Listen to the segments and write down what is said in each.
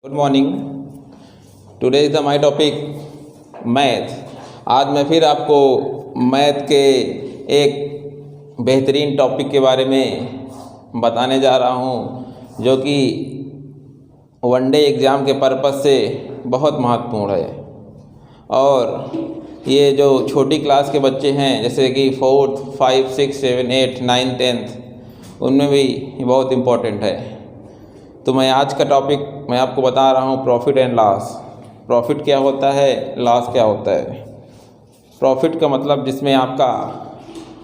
Good morning. Today is the my topic math. आज मैं फिर आपको मैथ के एक बेहतरीन टॉपिक के बारे में बताने जा रहा हूँ जो कि वनडे एग्ज़ाम के पर्पज़ से बहुत महत्वपूर्ण है। और ये जो छोटी क्लास के बच्चे हैं जैसे कि 4th, 5, 6, 7, 8, 9, 10th उनमें भी बहुत इम्पोर्टेंट है। तो मैं आज का टॉपिक मैं आपको बता रहा हूँ प्रॉफिट एंड लॉस। प्रॉफिट क्या होता है, लॉस क्या होता है। प्रॉफिट का मतलब जिसमें आपका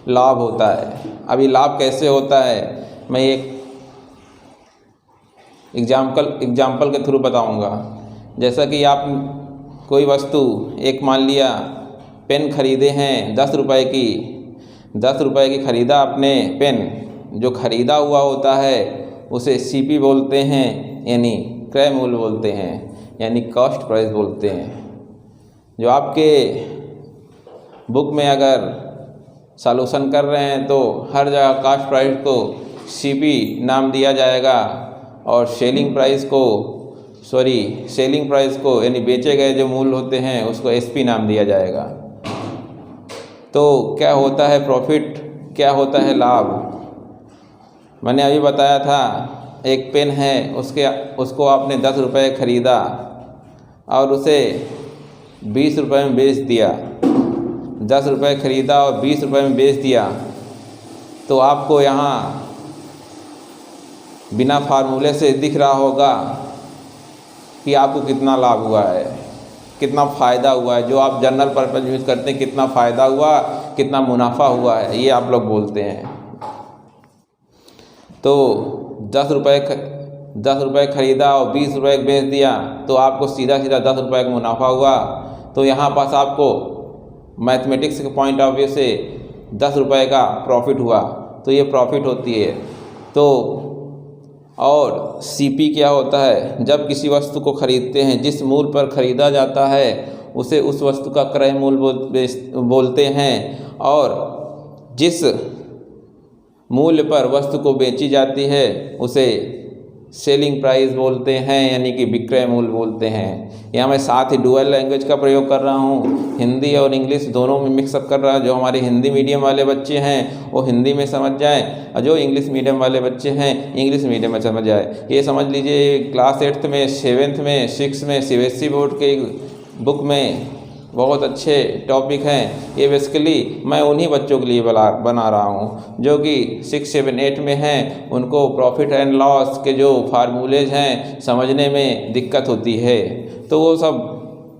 लाभ होता है। अभी लाभ कैसे होता है मैं एक एग्जाम्पल के थ्रू बताऊँगा। जैसा कि आप कोई वस्तु एक मान लिया पेन ख़रीदे हैं 10 रुपए की, 10 रुपए की ख़रीदा आपने पेन। जो ख़रीदा हुआ होता है उसे सीपी बोलते हैं, यानी क्रय मूल्य बोलते हैं, यानी कॉस्ट प्राइस बोलते हैं। जो आपके बुक में अगर सॉल्यूशन कर रहे हैं तो हर जगह कॉस्ट प्राइस को सीपी नाम दिया जाएगा और सेलिंग प्राइस को यानी बेचे गए जो मूल्य होते हैं उसको एसपी नाम दिया जाएगा। तो क्या होता है प्रॉफिट, क्या होता है लाभ। मैंने अभी बताया था एक पेन है उसको आपने 10 रुपए ख़रीदा और उसे 20 रुपए में बेच दिया। 10 रुपए ख़रीदा और 20 रुपए में बेच दिया तो आपको यहाँ बिना फार्मूले से दिख रहा होगा कि आपको कितना लाभ हुआ है, कितना फ़ायदा हुआ है। जो आप जनरल पर्पज़ यूज़ करते हैं कितना फ़ायदा हुआ, कितना मुनाफा हुआ है, ये आप लोग बोलते हैं। तो 10 रुपए ख़रीदा और 20 रुपए बेच दिया तो आपको सीधा 10 रुपए का मुनाफा हुआ। तो यहाँ पास आपको मैथमेटिक्स के पॉइंट ऑफ व्यू से 10 रुपए का प्रॉफिट हुआ। तो ये प्रॉफिट होती है। तो और सीपी क्या होता है, जब किसी वस्तु को ख़रीदते हैं जिस मूल्य पर ख़रीदा जाता है उसे उस वस्तु का क्रय मूल्य बोलते हैं और जिस मूल्य पर वस्तु को बेची जाती है उसे सेलिंग प्राइस बोलते हैं, यानी कि विक्रय मूल्य बोलते हैं। यहाँ मैं साथ ही डुअल लैंग्वेज का प्रयोग कर रहा हूँ, हिंदी और इंग्लिश दोनों में मिक्सअप कर रहा है। जो हमारे हिंदी मीडियम वाले बच्चे हैं वो हिंदी में समझ जाएं और जो इंग्लिश मीडियम वाले बच्चे हैं इंग्लिश मीडियम में समझ जाए। ये समझ लीजिए क्लास 8th में, 7th में, 6th में सीबीएसई बोर्ड के बुक में बहुत अच्छे टॉपिक हैं। ये बेसिकली मैं उन्हीं बच्चों के लिए बना रहा हूँ जो कि 6, 7, 8 में हैं। उनको प्रॉफिट एंड लॉस के जो फार्मूलेज हैं समझने में दिक्कत होती है। तो वो सब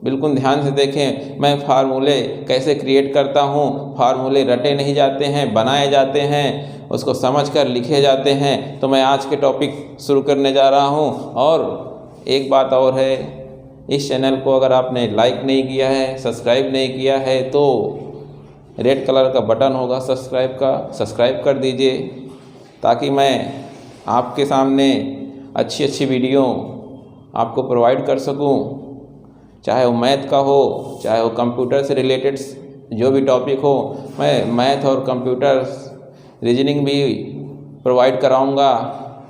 बिल्कुल ध्यान से देखें। मैं फार्मूले कैसे क्रिएट करता हूँ। फार्मूले रटे नहीं जाते हैं, बनाए जाते हैं, उसको समझकर लिखे जाते हैं। तो मैं आज के टॉपिक शुरू करने जा रहा हूँ। और एक बात और है, इस चैनल को अगर आपने लाइक नहीं किया है, सब्सक्राइब नहीं किया है तो रेड कलर का बटन होगा सब्सक्राइब कर दीजिए ताकि मैं आपके सामने अच्छी वीडियो आपको प्रोवाइड कर सकूं। चाहे वो मैथ का हो, चाहे वो कंप्यूटर से रिलेटेड जो भी टॉपिक हो, मैं मैथ और कंप्यूटर रीजनिंग भी प्रोवाइड कराऊंगा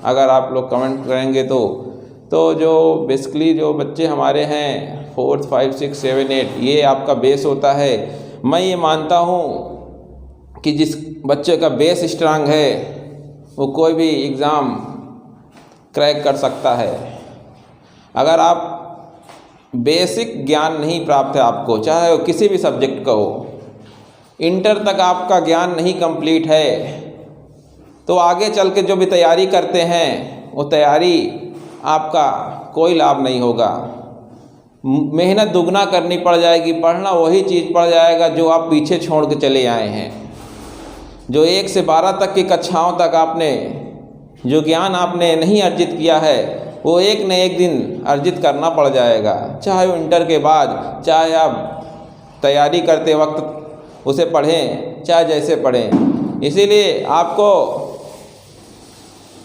अगर आप लोग कमेंट करेंगे तो जो बेसिकली जो बच्चे हमारे हैं 4th, 5, 6, 7, 8 ये आपका बेस होता है। मैं ये मानता हूँ कि जिस बच्चे का बेस स्ट्रांग है वो कोई भी एग्ज़ाम क्रैक कर सकता है। अगर आप बेसिक ज्ञान नहीं प्राप्त है आपको, चाहे वो किसी भी सब्जेक्ट का हो, इंटर तक आपका ज्ञान नहीं कंप्लीट है तो आगे चल के जो भी तैयारी करते हैं वो तैयारी आपका कोई लाभ नहीं होगा। मेहनत दुगना करनी पड़ जाएगी, पढ़ना वही चीज़ पड़ जाएगा जो आप पीछे छोड़ के चले आए हैं। जो 1 से 12 तक की कक्षाओं तक आपने जो ज्ञान आपने नहीं अर्जित किया है वो एक न एक दिन अर्जित करना पड़ जाएगा। चाहे वो इंटर के बाद, चाहे आप तैयारी करते वक्त उसे पढ़ें, चाहे जैसे पढ़ें। इसीलिए आपको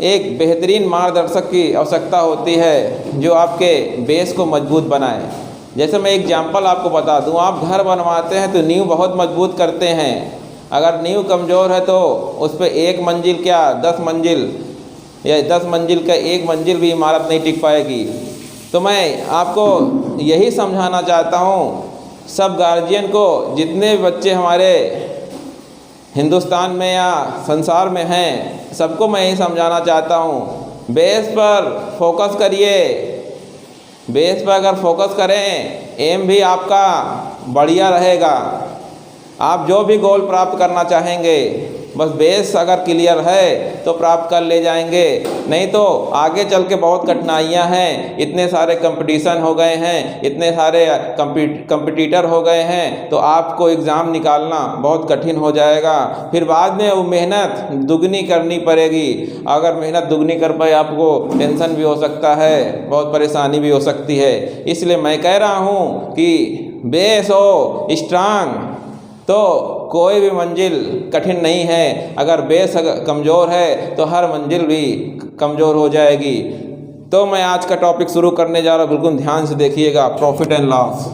एक बेहतरीन मार्गदर्शक की आवश्यकता होती है जो आपके बेस को मजबूत बनाए। जैसे मैं एग्जाम्पल आपको बता दूं, आप घर बनवाते हैं तो नींव बहुत मजबूत करते हैं। अगर नींव कमज़ोर है तो उस पर 1 मंजिल क्या 10 मंजिल या 10 मंजिल का 1 मंजिल भी इमारत नहीं टिक पाएगी। तो मैं आपको यही समझाना चाहता हूँ सब गार्जियन को, जितने बच्चे हमारे हिंदुस्तान में या संसार में हैं, सबको मैं यही समझाना चाहता हूँ, बेस पर फोकस करिए। बेस पर अगर फोकस करें, एम भी आपका बढ़िया रहेगा। आप जो भी गोल प्राप्त करना चाहेंगे, बस बेस अगर क्लियर है तो प्राप्त कर ले जाएंगे। नहीं तो आगे चल के बहुत कठिनाइयाँ हैं, इतने सारे कंपटीशन हो गए हैं, इतने सारे कंपटीटर हो गए हैं, तो आपको एग्ज़ाम निकालना बहुत कठिन हो जाएगा। फिर बाद में वो मेहनत दुगनी करनी पड़ेगी। अगर मेहनत दुगनी कर पाए, आपको टेंशन भी हो सकता है, बहुत परेशानी भी हो सकती है। इसलिए मैं कह रहा हूँ कि बेस हो स्ट्रांग तो कोई भी मंजिल कठिन नहीं है। अगर बेस कमज़ोर है तो हर मंजिल भी कमज़ोर हो जाएगी। तो मैं आज का टॉपिक शुरू करने जा रहा हूँ, बिल्कुल ध्यान से देखिएगा, प्रॉफिट एंड लॉस।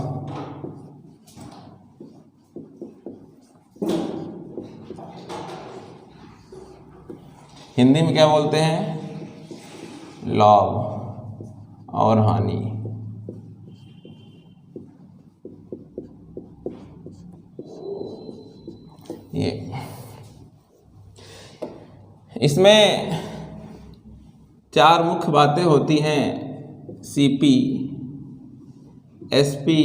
हिंदी में क्या बोलते हैं? लाभ और हानि। ये इसमें चार मुख्य बातें होती हैं, सीपी, एसपी,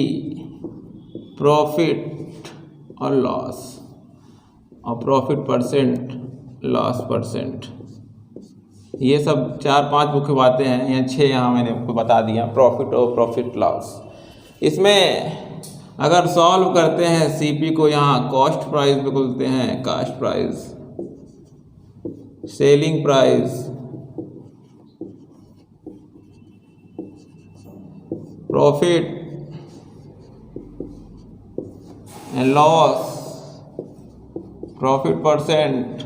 प्रॉफिट और लॉस, और प्रॉफिट परसेंट, लॉस परसेंट। ये सब चार पांच मुख्य बातें हैं, यहाँ 6 यहाँ मैंने आपको बता दिया, प्रॉफिट और प्रॉफिट लॉस। इसमें अगर सॉल्व करते हैं सीपी को, यहाँ कॉस्ट प्राइस पे बोलते हैं, cost price, selling price, profit and loss, profit percent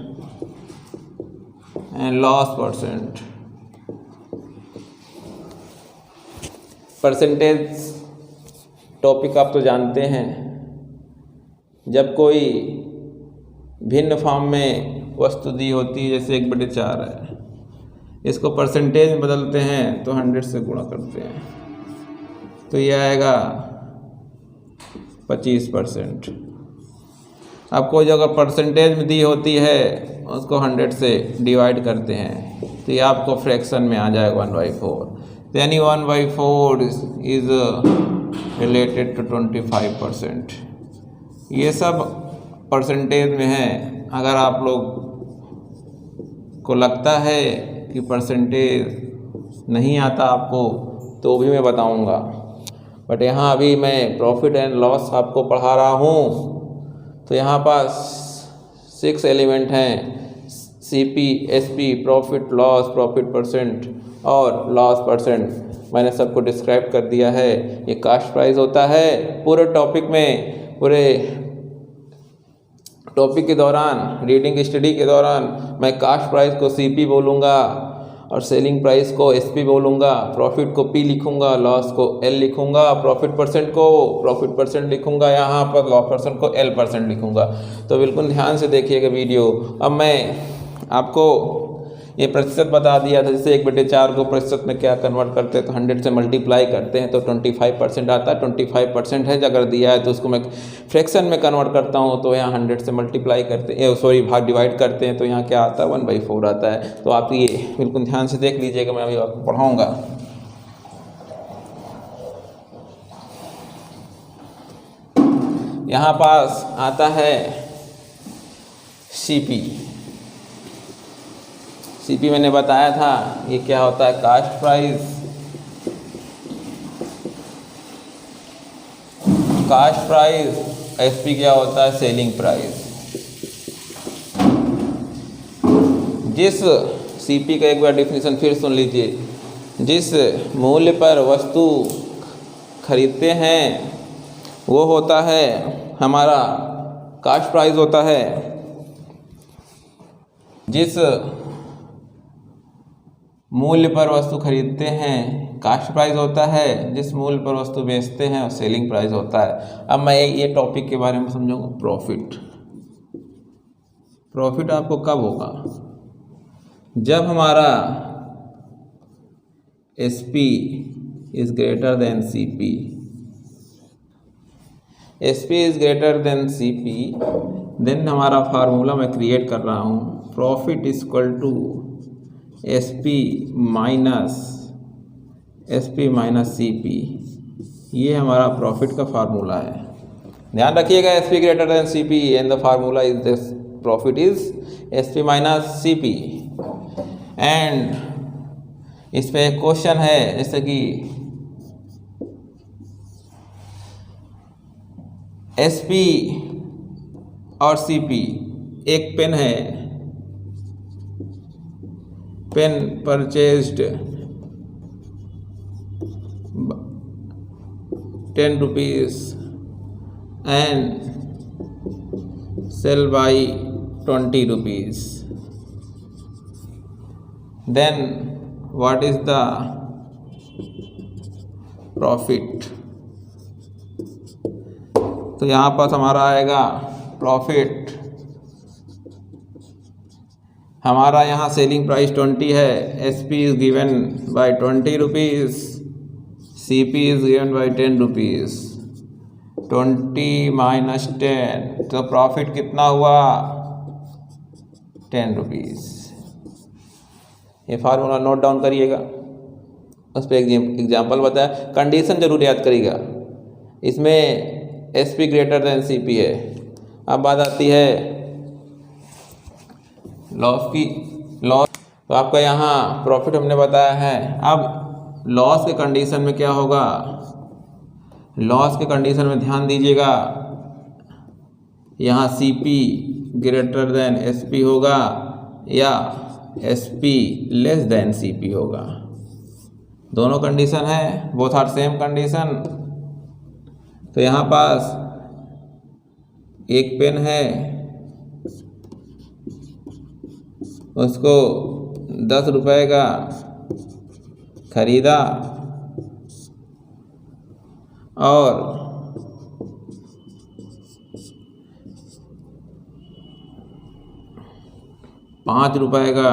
and loss percent. Percentage topic आप तो जानते हैं। जब कोई भिन्न फॉर्म में वस्तु दी होती है, जैसे 1/4 है, इसको परसेंटेज में बदलते हैं तो 100 से गुणा करते हैं, तो ये आएगा 25%। अब कोई अगर परसेंटेज में दी होती है, उसको 100 से डिवाइड करते हैं, तो ये आपको फ्रैक्शन में आ जाएगा 1/4। तो यानी 1/4 इज रिलेटेड टू 25%। ये सब परसेंटेज में है। अगर आप लोग को लगता है कि परसेंटेज नहीं आता आपको, तो भी मैं बताऊंगा, बट यहाँ अभी मैं प्रॉफिट एंड लॉस आपको पढ़ा रहा हूँ। तो यहाँ पास 6 एलिमेंट हैं, CP, SP, profit loss, profit percent और लॉस परसेंट। मैंने सबको डिस्क्राइब कर दिया है। ये कास्ट प्राइस होता है। पूरे टॉपिक में, पूरे टॉपिक के दौरान, रीडिंग स्टडी के दौरान मैं कास्ट प्राइस को सीपी बोलूँगा और सेलिंग प्राइस को एसपी बोलूँगा, प्रॉफिट को पी लिखूँगा, लॉस को एल लिखूँगा, प्रॉफिट परसेंट को प्रॉफिट परसेंट लिखूँगा, यहाँ पर लॉस परसेंट को एल परसेंट लिखूँगा। तो बिल्कुल ध्यान से देखिएगा वीडियो। अब मैं आपको ये प्रतिशत बता दिया था, जैसे 1/4 को प्रतिशत में क्या कन्वर्ट करते हैं, तो 100 से मल्टीप्लाई करते हैं तो 25% आता है। 25% है अगर दिया है तो उसको मैं फ्रैक्शन में कन्वर्ट करता हूँ, तो यहाँ 100 से मल्टीप्लाई करते हैं, सॉरी भाग डिवाइड करते हैं, तो यहाँ क्या आता है 1/4 आता है। तो आप ये बिल्कुल ध्यान से देख लीजिएगा, मैं अभी आपको पढ़ाऊँगा। यहाँ पास आता है सीपी। सीपी मैंने बताया था ये क्या होता है, cost price, cost price. SP क्या होता है, सेलिंग प्राइस। जिस सीपी का एक बार डेफिनेशन फिर सुन लीजिए, जिस मूल्य पर वस्तु खरीदते हैं वो होता है हमारा कास्ट प्राइस होता है। जिस मूल्य पर वस्तु खरीदते हैं कास्ट प्राइस होता है, जिस मूल्य पर वस्तु बेचते हैं और सेलिंग प्राइस होता है। अब मैं ये टॉपिक के बारे में समझाऊंगा, प्रॉफिट। प्रॉफिट आपको कब होगा, जब हमारा SP is greater than C P, S P is greater than C P, then हमारा फार्मूला मैं क्रिएट कर रहा हूँ, profit is equal to S P minus C P. ये हमारा प्रॉफिट का फार्मूला है। ध्यान रखिएगा, S P greater than C P and the formula is this, profit is S P minus C P. And इस पे एक क्वेश्चन है, जैसे कि एस पी और सी पी, एक पेन है, pen purchased 10 rupees and sell by 20 rupees. Then what is the profit? तो यहाँ पर हमारा आएगा प्रॉफिट, हमारा यहाँ सेलिंग प्राइस 20 है, S P is given by 20 rupees, C P is given by 10 rupees, 20 minus 10, तो प्रॉफिट कितना हुआ 10 रुपीज़। ये फार्मूला नोट डाउन करिएगा, उस पर एग्जाम्पल बताया, कंडीशन जरूर याद करिएगा। इसमें S P greater than C P है। अब बात आती है लॉस की, लॉस तो आपका यहाँ प्रॉफिट हमने बताया है। अब लॉस के कंडीशन में क्या होगा, लॉस के कंडीशन में ध्यान दीजिएगा, यहाँ C P greater than S P होगा या S P less than C P होगा, दोनों कंडीशन है, बोथ आर सेम कंडीशन। तो यहाँ पास एक पेन है, उसको 10 रुपए का खरीदा और ₹5 का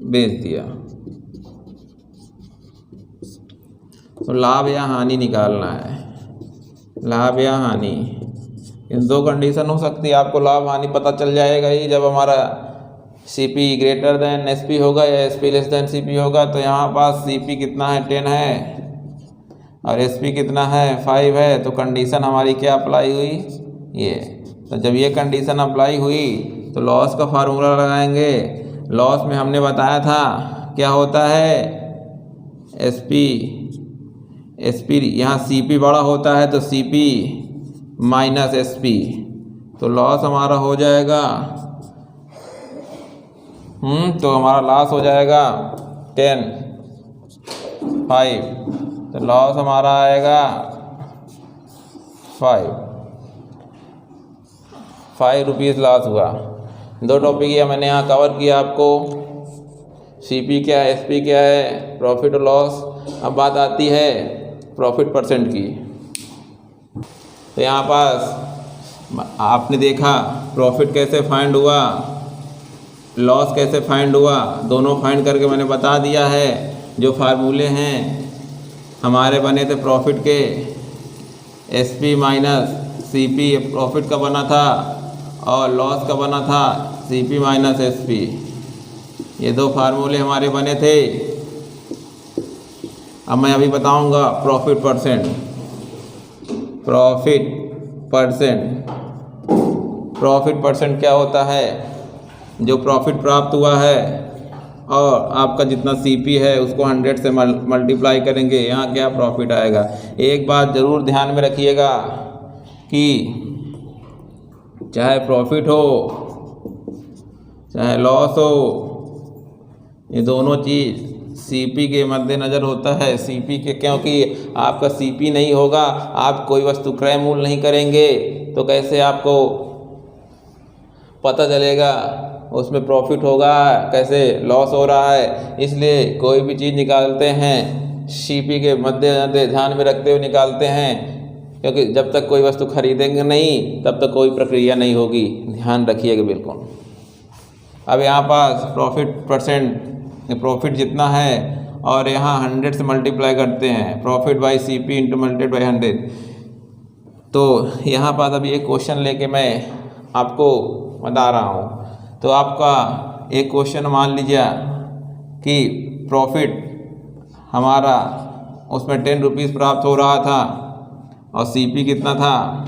बेच दिया, तो लाभ या हानि निकालना है, लाभ या हानि। इन दो कंडीशन हो सकती है, आपको लाभ हानि पता चल जाएगा ही जब हमारा C P greater than S P होगा या S P less than C P होगा। तो यहाँ पास सी पी कितना है 10 है और एस पी कितना है 5 है, तो कंडीशन हमारी क्या अप्लाई हुई ये। तो जब ये कंडीशन अप्लाई हुई तो लॉस का फार्मूला लगाएंगे। लॉस में हमने बताया था क्या होता है, एस पी यहाँ सी पी बड़ा होता है तो C P minus S P, तो लॉस हमारा हो जाएगा तो हमारा लॉस हो जाएगा 10, 5, तो लॉस हमारा आएगा 5 रुपीज़ लॉस हुआ। दो टॉपिक ये मैंने यहाँ कवर किया आपको, सीपी क्या है, एसपी क्या है, प्रॉफिट और लॉस। अब बात आती है प्रॉफिट परसेंट की। तो यहाँ पास आपने देखा प्रॉफिट कैसे फाइंड हुआ, लॉस कैसे फाइंड हुआ, दोनों फाइंड करके मैंने बता दिया है। जो फार्मूले हैं हमारे बने थे प्रॉफिट के, एसपी माइनस सीपी प्रॉफिट का बना था और लॉस का बना था सीपी माइनस एसपी। ये दो फार्मूले हमारे बने थे। अब मैं अभी बताऊंगा प्रॉफिट परसेंट। प्रॉफिट परसेंट क्या होता है, जो प्रॉफिट प्राप्त हुआ है और आपका जितना सीपी है उसको 100 से मल्टीप्लाई करेंगे, यहाँ क्या प्रॉफिट आएगा। एक बात ज़रूर ध्यान में रखिएगा कि चाहे प्रॉफिट हो चाहे लॉस हो, ये दोनों चीज़ सीपी के मद्देनज़र होता है। सीपी के, क्योंकि आपका सीपी नहीं होगा, आप कोई वस्तु क्रय मूल्य नहीं करेंगे तो कैसे आपको पता चलेगा उसमें प्रॉफिट होगा, कैसे लॉस हो रहा है। इसलिए कोई भी चीज़ निकालते हैं सीपी के मद्देनज़र ध्यान में रखते हुए निकालते हैं, क्योंकि जब तक कोई वस्तु खरीदेंगे नहीं तब तक कोई प्रक्रिया नहीं होगी। ध्यान रखिएगा बिल्कुल। अब यहाँ पास प्रॉफिट परसेंट, प्रॉफिट जितना है और यहाँ 100 से मल्टीप्लाई करते हैं, profit by CP into multiplied by 100। तो यहाँ पर अभी एक क्वेश्चन लेके मैं आपको बता रहा हूँ। तो आपका एक क्वेश्चन मान लीजिए कि प्रॉफिट हमारा उसमें 10 रुपीज़ प्राप्त हो रहा था और CP कितना था,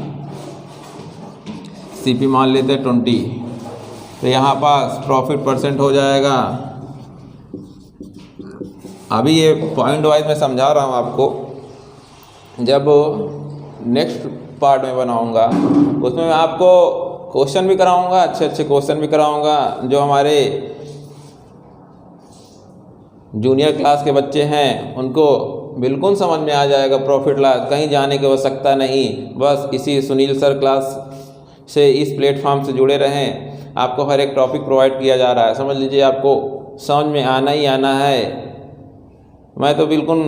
CP मान लेते 20। तो यहाँ पास प्रॉफिट परसेंट हो जाएगा। अभी ये पॉइंट वाइज मैं समझा रहा हूँ आपको, जब नेक्स्ट पार्ट में बनाऊँगा उसमें मैं आपको क्वेश्चन भी कराऊँगा, अच्छे अच्छे क्वेश्चन भी कराऊँगा जो हमारे जूनियर क्लास के बच्चे हैं उनको बिल्कुल समझ में आ जाएगा प्रॉफिट लॉस। कहीं जाने की आवश्यकता नहीं, बस इसी सुनील सर क्लास से, इस प्लेटफॉर्म से जुड़े रहें। आपको हर एक टॉपिक प्रोवाइड किया जा रहा है, समझ लीजिए आपको समझ में आना ही आना है। मैं तो बिल्कुल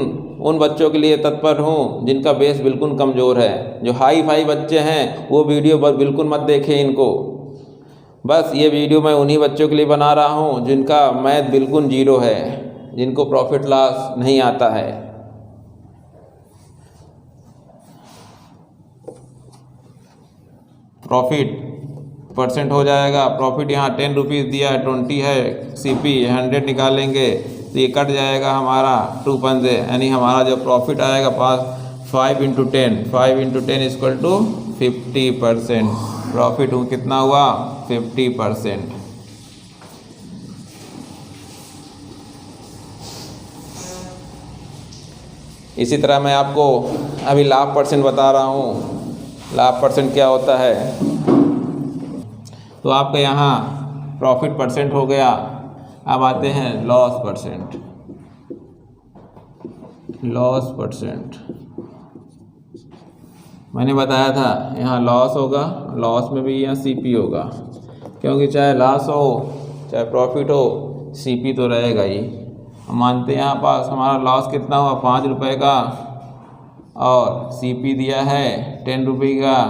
उन बच्चों के लिए तत्पर हूँ जिनका बेस बिल्कुल कमज़ोर है। जो हाई फाई बच्चे हैं वो वीडियो पर बिल्कुल मत देखें इनको। बस ये वीडियो मैं उन्हीं बच्चों के लिए बना रहा हूँ जिनका मैथ बिल्कुल जीरो है, जिनको प्रॉफिट लॉस नहीं आता है। प्रॉफिट परसेंट हो जाएगा। प्रॉफिट यहाँ 10 रुपीज़ दिया है, 20 है, CP 100 निकालेंगे तो ये कट जाएगा हमारा 2 पंजे, यानी हमारा जो प्रॉफिट आएगा पास 5 इंटू 10 इक्वल टू 50%। प्रॉफिट कितना हुआ, 50%। इसी तरह मैं आपको अभी लाभ परसेंट बता रहा हूँ। लाभ परसेंट क्या होता है, तो आपका यहाँ प्रॉफिट परसेंट हो गया। अब आते हैं लॉस परसेंट। लॉस परसेंट मैंने बताया था यहाँ लॉस होगा, लॉस में भी यहाँ CP होगा, क्योंकि चाहे लॉस हो चाहे प्रॉफिट हो CP तो रहेगा ही। मानते हैं यहाँ पास हमारा लॉस कितना हुआ, 5 रुपये का, और CP दिया है 10 रुपये का।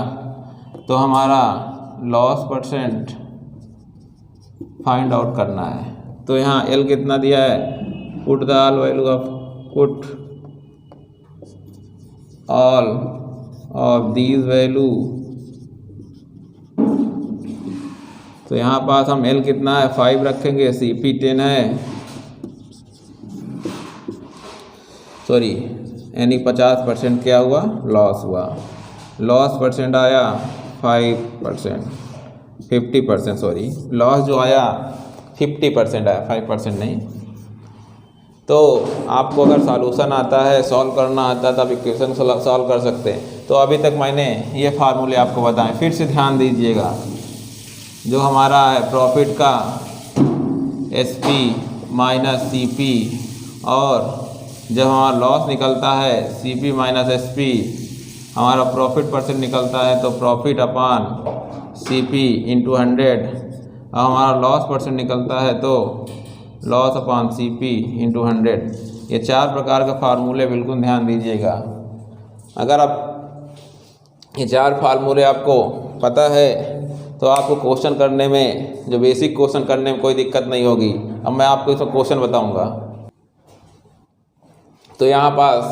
तो हमारा लॉस परसेंट फाइंड आउट करना है। तो यहाँ L कितना दिया है, put the all value of put all of these value. तो यहाँ पास हम L कितना है 5 रखेंगे, CP 10 है, सॉरी यानी 50% क्या हुआ, लॉस हुआ। लॉस परसेंट आया 5%, 50%, सॉरी लॉस जो आया 50% आया, 5% नहीं। तो आपको अगर सॉल्यूशन आता है, सॉल्व करना आता है, तब इक्वेशन सॉल्व कर सकते हैं। तो अभी तक मैंने ये फार्मूले आपको बताएं, फिर से ध्यान दीजिएगा। जो हमारा है प्रॉफिट का SP माइनस CP, और जब हमारा लॉस निकलता है CP माइनस SP, हमारा प्रॉफिट परसेंट निकलता है तो प्रॉफिट अपान CP इंटू 100, और हमारा लॉस परसेंट निकलता है तो लॉस अपान CP इंटू 100। ये 4 प्रकार का फार्मूले बिल्कुल ध्यान दीजिएगा। अगर आप ये 4 फार्मूले आपको पता है तो आपको क्वेश्चन करने में, जो बेसिक क्वेश्चन करने में कोई दिक्कत नहीं होगी। अब मैं आपको इसमें क्वेश्चन बताऊंगा। तो यहाँ पास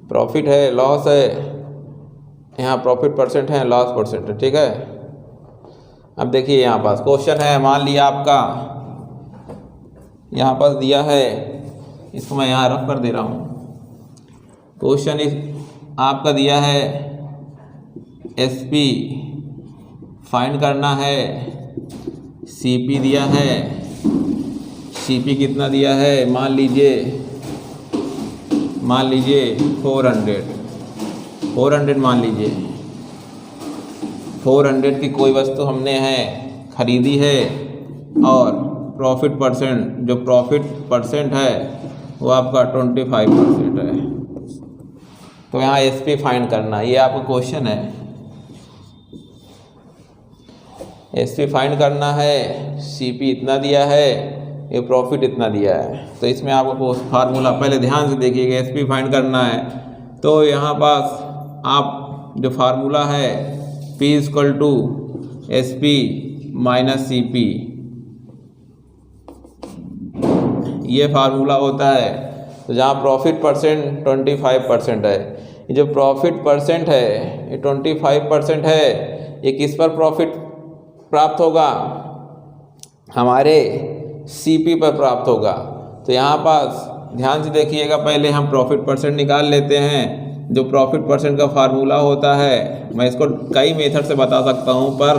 प्रॉफिट है, लॉस है, यहाँ प्रॉफिट परसेंट है, लॉस परसेंट है, ठीक है। अब देखिए यहाँ पास क्वेश्चन है, मान लिया आपका यहाँ पास दिया है, इसको मैं यहाँ रफ कर दे रहा हूँ। क्वेश्चन आपका दिया है SP फाइंड करना है, CP दिया है, CP कितना दिया है, मान लीजिए 400 मान लीजिए। 400 की कोई वस्तु हमने खरीदी है, और प्रॉफिट परसेंट, जो प्रॉफिट परसेंट है वो आपका 25% है। तो यहाँ SP फाइंड करना है, ये आपका क्वेश्चन है। SP फाइंड करना है, CP इतना दिया है, ये प्रॉफिट इतना दिया है। तो इसमें आपको फार्मूला पहले ध्यान से देखिएगा। SP फाइंड करना है तो यहाँ पास आप जो फार्मूला है P equal to SP minus CP, ये फार्मूला होता है। तो जहाँ प्रॉफिट परसेंट 25% है, ये जो प्रॉफिट परसेंट है ये 25% है, ये किस पर प्रॉफिट प्राप्त होगा? हमारे सीपी पर प्राप्त होगा। तो यहाँ पास ध्यान से देखिएगा, पहले हम प्रॉफिट परसेंट निकाल लेते हैं। जो प्रॉफिट परसेंट का फार्मूला होता है, मैं इसको कई मेथड से बता सकता हूँ, पर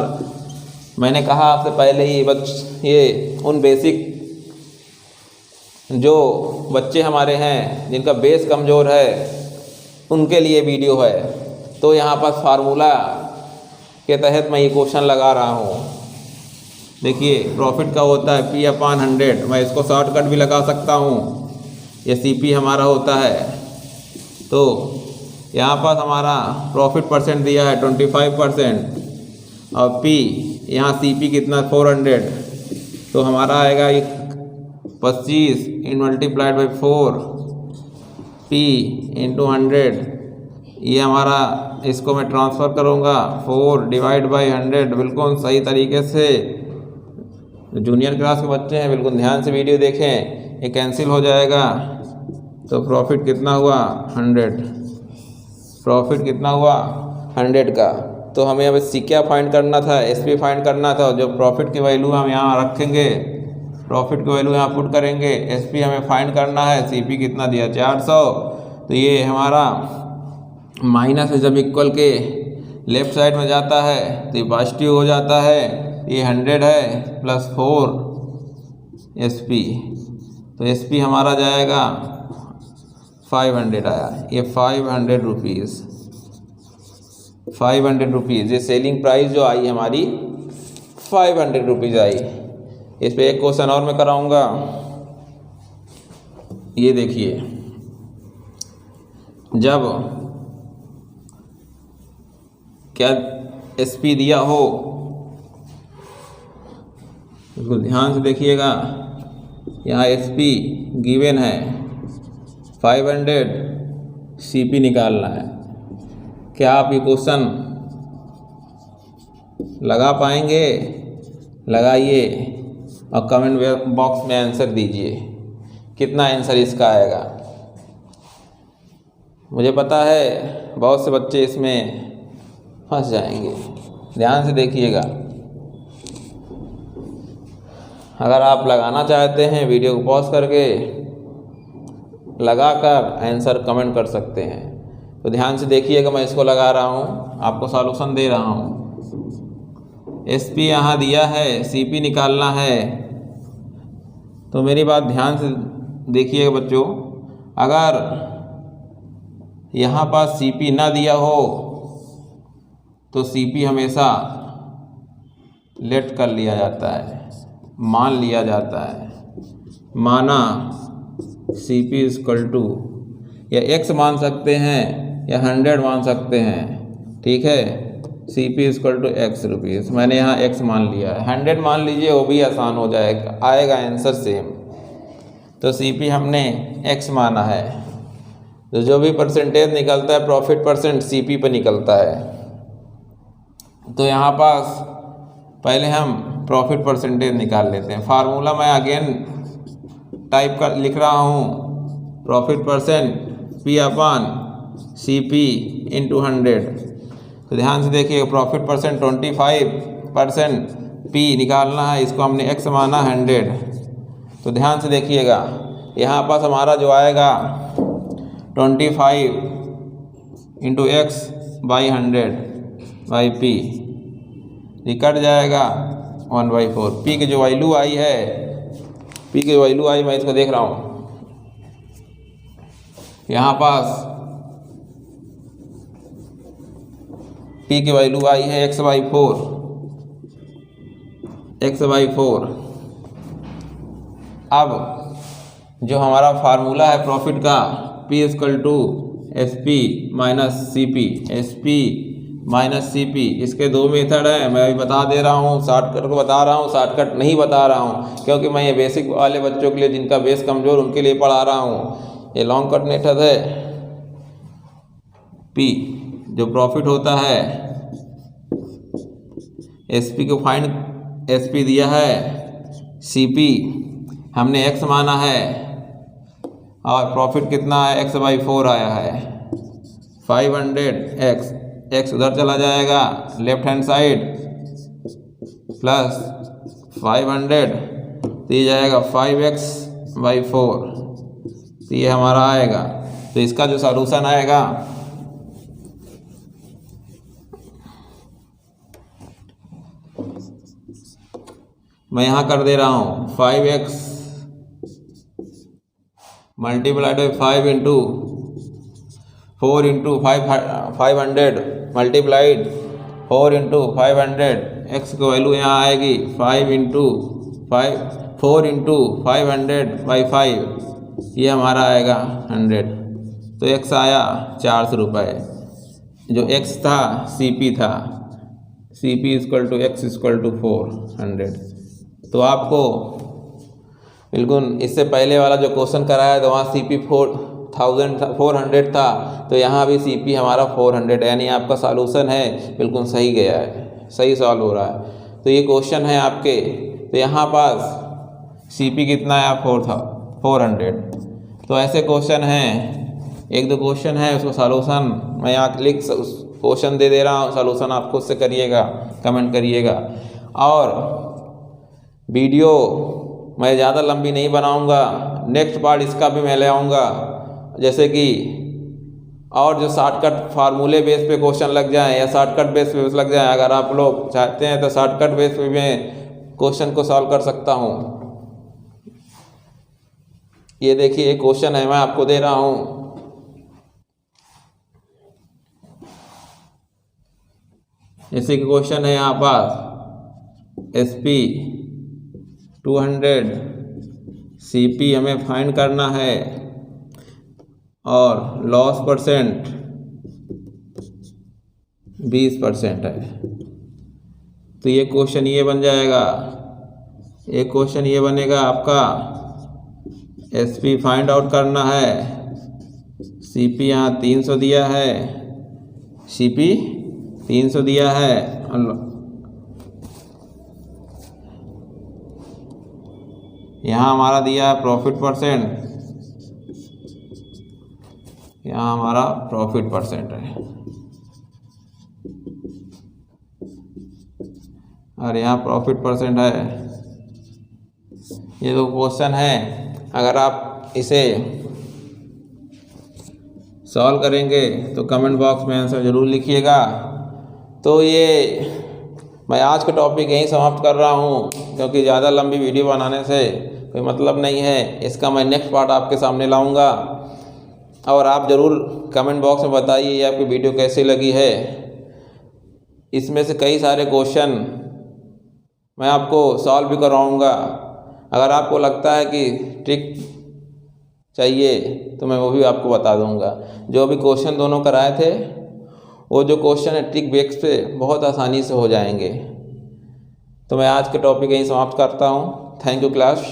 मैंने कहा आपसे पहले ही ये उन बेसिक जो बच्चे हमारे हैं जिनका बेस कमज़ोर है उनके लिए वीडियो है। तो यहाँ पास फार्मूला के तहत मैं ये क्वेश्चन लगा रहा हूँ। देखिए प्रॉफिट का होता है P/100, मैं इसको शॉर्टकट भी लगा सकता हूँ, ये CP हमारा होता है। तो यहाँ पास हमारा प्रॉफिट परसेंट दिया है 25% और P यहाँ CP कितना 400, तो हमारा आएगा 25 मल्टीप्लाइड बाई 4 P इंटू 100। ये हमारा, इसको मैं ट्रांसफ़र करूँगा 4 डिवाइड बाई 100 बिल्कुल सही तरीके से। जूनियर क्लास के बच्चे हैं बिल्कुल ध्यान से वीडियो देखें, ये कैंसिल हो जाएगा। तो प्रॉफिट कितना हुआ 100, प्रॉफिट कितना हुआ 100 का। तो हमें अब सी क्या फाइंड करना था, SP फाइंड करना था। जो प्रॉफिट की वैल्यू हम यहाँ रखेंगे, प्रॉफिट की वैल्यू यहाँ पुट करेंगे, SP हमें फाइंड करना है। CP कितना दिया 400, तो ये हमारा माइनस है जब इक्वल के लेफ़्ट साइड में जाता है तो ये पॉजिटिव हो जाता है। ये 100 है प्लस 4 SP, तो SP हमारा जाएगा 500 आया, ये 500 रुपीज़, 500 रुपीज़। ये सेलिंग प्राइस जो आई हमारी 500 रुपीज़ आई। इस पे एक क्वेश्चन और मैं कराऊंगा। ये देखिए, जब क्या SP दिया हो, बिल्कुल ध्यान से देखिएगा, यहाँ SP गिवन है 500, CP निकालना है। क्या आप ये क्वेश्चन लगा पाएंगे? लगाइए और कमेंट बॉक्स में आंसर दीजिए, कितना आंसर इसका आएगा। मुझे पता है बहुत से बच्चे इसमें फंस जाएंगे, ध्यान से देखिएगा। अगर आप लगाना चाहते हैं वीडियो को पॉज करके लगाकर आंसर कमेंट कर सकते हैं। तो ध्यान से देखिएगा, मैं इसको लगा रहा हूँ, आपको सॉल्यूशन दे रहा हूँ। SP यहाँ दिया है, CP निकालना है। तो मेरी बात ध्यान से देखिएगा बच्चों, अगर यहाँ पास CP ना दिया हो तो CP हमेशा लेट कर लिया जाता है, मान लिया जाता है। माना CP इक्वल टू, या X मान सकते हैं या 100 मान सकते हैं, ठीक है। CP equal to X rupees, मैंने यहाँ X मान लिया है। 100 मान लीजिए, वो भी आसान हो जाएगा, आएगा आंसर सेम। तो CP हमने X माना है, तो जो भी परसेंटेज निकलता है प्रॉफिट परसेंट CP पर निकलता है। तो यहाँ पास पहले हम प्रॉफिट परसेंटेज निकाल लेते हैं। फार्मूला मैं अगेन टाइप कर लिख रहा हूँ, प्रॉफिट परसेंट P/CP इंटू 100। तो ध्यान से देखिए, प्रॉफिट परसेंट 25% P निकालना है, इसको हमने X माना 100। तो ध्यान से देखिएगा, यहाँ पास हमारा जो आएगा 25 into X by 100 by P, ये कट जाएगा 1/4। P की जो वैल्यू आई है, P की वैल्यू आई, मैं इसको देख रहा हूँ, यहाँ पास P की वैल्यू आई है X/4, X/4। अब जो हमारा फार्मूला है प्रॉफिट का, P equal to SP minus CP, SP minus CP, इसके दो मेथड हैं। मैं अभी बता दे रहा हूँ, शॉर्टकट को बता रहा हूँ, शॉर्टकट नहीं बता रहा हूँ, क्योंकि मैं ये बेसिक वाले बच्चों के लिए, जिनका बेस कमज़ोर, उनके लिए पढ़ा रहा हूँ। ये लॉन्ग कट मेथड है। P जो प्रॉफिट होता है, SP को फाइंड, SP दिया है, CP हमने X माना है, और प्रॉफिट कितना है, x/4 आया है 500x, x उधर चला जाएगा लेफ्ट हैंड साइड प्लस 500, तो ये जाएगा 5x/4, तो ये हमारा आएगा। तो इसका जो सॉल्यूशन आएगा मैं यहाँ कर दे रहा हूँ 5x multiplied by 5 into 4 into 500 multiplied 4 into 500, x की वैल्यू यहाँ आएगी 4 इंटू 500/5, ये हमारा आएगा 100। तो x आया 400 रुपये, जो x था CP था, CP = x = 400। तो आपको बिल्कुल इससे पहले वाला जो क्वेश्चन कराया तो वहाँ CP 400 था, तो यहाँ भी CP हमारा 400, यानी आपका सॉल्यूशन है बिल्कुल सही गया है, सही सॉल्व हो रहा है। तो ये क्वेश्चन है आपके, तो यहाँ पास CP कितना है 400। तो ऐसे क्वेश्चन हैं, एक दो क्वेश्चन है उसको सॉल्यूशन मैं यहाँ क्वेश्चन दे रहा हूँ, सॉल्यूशन आप खुद से करिएगा, कमेंट करिएगा। और वीडियो मैं ज़्यादा लंबी नहीं बनाऊंगा, नेक्स्ट पार्ट इसका भी मैं ले आऊँगा, जैसे कि और जो शॉर्टकट फार्मूले बेस पे क्वेश्चन लग जाएं या शॉर्टकट बेस पे लग जाएं, अगर आप लोग चाहते हैं तो शॉर्टकट बेस पे मैं क्वेश्चन को सॉल्व कर सकता हूँ। ये देखिए एक क्वेश्चन है मैं आपको दे रहा हूँ, जैसे कि क्वेश्चन है यहाँ पास SP 200 CP हमें फाइंड करना है और लॉस परसेंट 20% है। तो ये क्वेश्चन ये बन जाएगा, एक क्वेश्चन ये बनेगा आपका SP फाइंड आउट करना है, CP यहाँ 300 दिया है, CP 300 दिया है, यहाँ हमारा दिया है प्रॉफिट परसेंट, यहाँ हमारा प्रॉफिट परसेंट है और यहाँ प्रॉफिट परसेंट है। ये दो क्वेश्चन है, अगर आप इसे सॉल्व करेंगे तो कमेंट बॉक्स में आंसर ज़रूर लिखिएगा। तो ये मैं आज का टॉपिक यहीं समाप्त कर रहा हूँ, क्योंकि ज़्यादा लंबी वीडियो बनाने से कोई मतलब नहीं है। इसका मैं नेक्स्ट पार्ट आपके सामने लाऊंगा और आप ज़रूर कमेंट बॉक्स में बताइए ये आपकी वीडियो कैसी लगी है। इसमें से कई सारे क्वेश्चन मैं आपको सॉल्व भी करवाऊँगा। अगर आपको लगता है कि ट्रिक चाहिए तो मैं वो भी आपको बता दूँगा। जो भी क्वेश्चन दोनों कराए थे वो जो क्वेश्चन है ट्रिक बेस पे बहुत आसानी से हो जाएंगे। तो मैं आज के टॉपिक यहीं समाप्त करता हूँ। Thank you class.